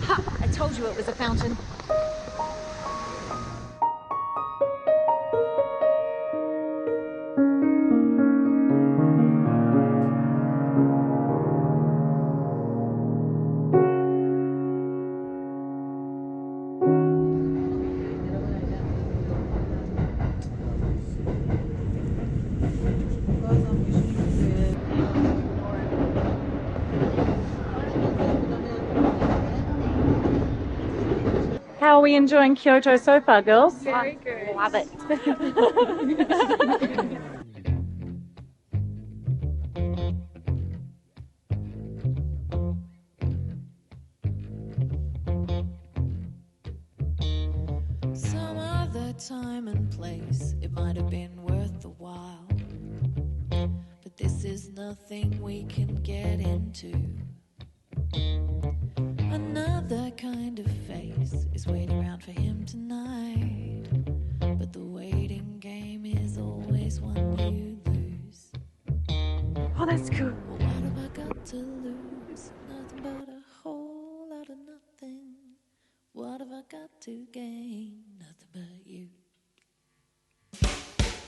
Ha! I told you it was a fountain. How are we enjoying Kyoto so far, girls? Very good. Love it. Some other time and place, it might have been worth the while. But this is nothing we can get into. Another kind of face is waiting around for him tonight. But the waiting game is always one you lose. Oh, that's cool. What have I got to lose? Nothing but a whole lot of nothing. What have I got to gain? Nothing but you.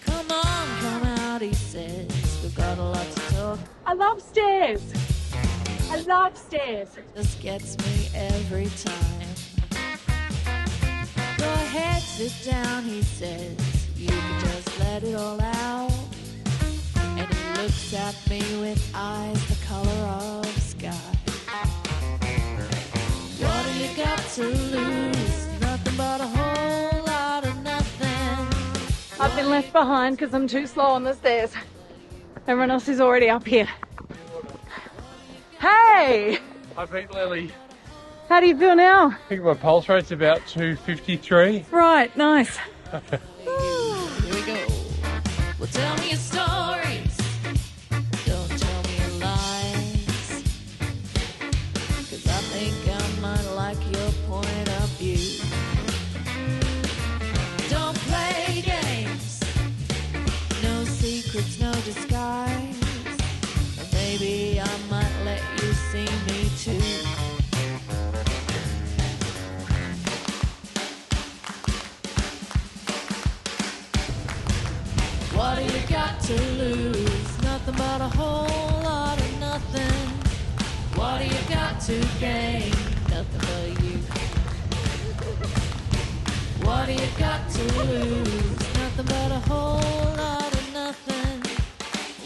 Come on, come out, he says. We've got a lot to talk. I love stairs. I love stairs. Just gets me every time. Go ahead, sit down, he says. You can just let it all out. And he looks at me with eyes the color of sky. What do you got to lose? Nothing but a whole lot of nothing. I've been left behind because I'm too slow on the stairs. Everyone else is already up here. Hey! I beat Lily. How do you feel now? I think my pulse rate's about 253. Right, nice. Here we go. Well, tell me your stories. Don't tell me your lies. 'Cause I think I might like your point of view. Don't play games. No secrets, no disguise. Or maybe I might let you see me too. What do you got to lose? Nothing but a whole lot of nothing. What do you got to gain? Nothing but you. What do you got to lose? Nothing but a whole lot of nothing.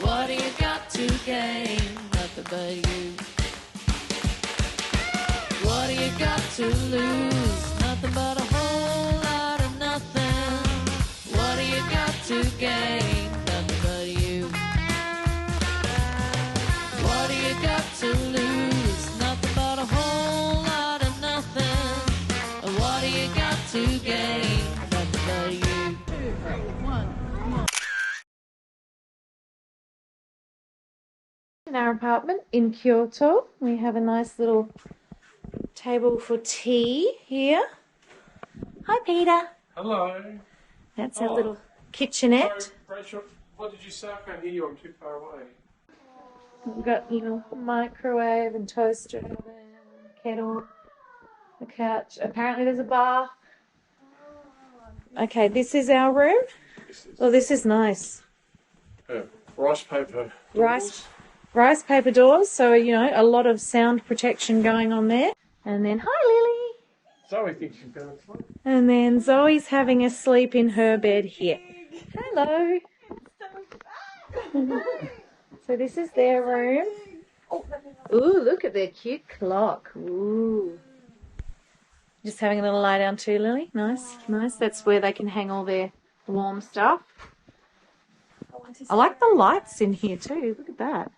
What do you got to gain? Nothing but you. What do you got to lose? Nothing but a whole lot of nothing. What do you got to gain? Nothing but you. What do you got to lose? Nothing but a whole lot of nothing. What do you got to gain? Nothing but you. 2, 3, 1. In our apartment in Kyoto, we have a nice little table for tea here. Hi, Peter. Hello. That's our Oh. little kitchenette. Rachel, what did you say? I can't hear you. I'm too far away. We've got a little microwave and toaster oven, kettle, a couch. Apparently there's a bar. Okay, this is our room. Oh, this is nice. Rice paper. Rice paper doors, so, you know, a lot of sound protection going on there. And then, hi, Lily. Zoe thinks she's going to sleep. And then Zoe's having a sleep in her bed here. Hello. So this is their room. Ooh, look at their cute clock. Ooh. Just having a little lie down too, Lily. Nice, nice. That's where they can hang all their warm stuff. I like the lights in here too. Look at that.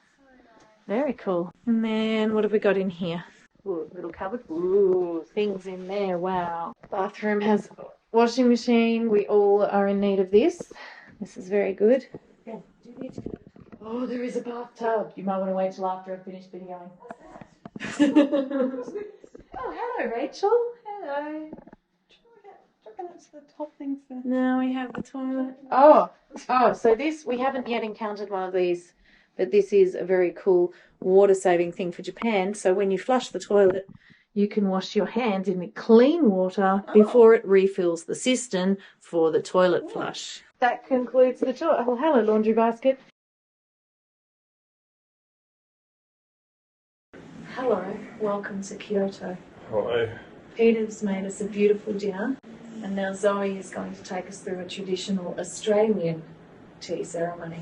Very cool. And then what have we got in here? Ooh, little cupboard. Ooh, things in there. Wow. Bathroom has washing machine. We all are in need of this. This is very good. Oh, there is a bathtub. You might want to wait till after I finish videoing. Oh, hello, Rachel. Hello. That's the top thing for... Now we have the toilet. Oh, so this, we haven't yet encountered one of these, but this is a very cool water-saving thing for Japan. So when you flush the toilet, You can wash your hands in the clean water before it refills the cistern for the toilet flush. That concludes the tour. Oh, hello, laundry basket. Hello, welcome to Kyoto. Hello. Peter's made us a beautiful dinner, and now Zoe is going to take us through a traditional Australian tea ceremony.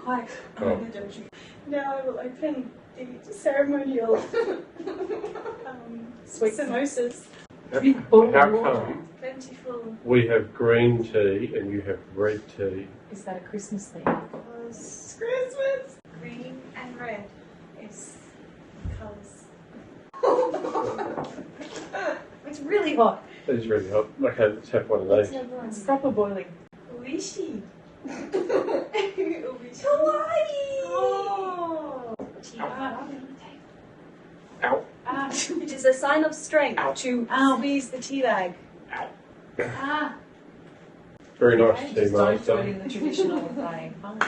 Hi. Oh. Now I will open the ceremonial Sweet samosas. How come Plentiful. we have green tea and you have red tea? Is that a Christmas thing? Christmas. Green and red is colours. It's really hot. That is really hot. Okay, let's have one of these. It's proper boiling. Oishi. Oh. Ow. It is a sign of strength to squeeze the tea bag. Ah. Very nice tea, Just don't do it Master. in the traditional way. Fine.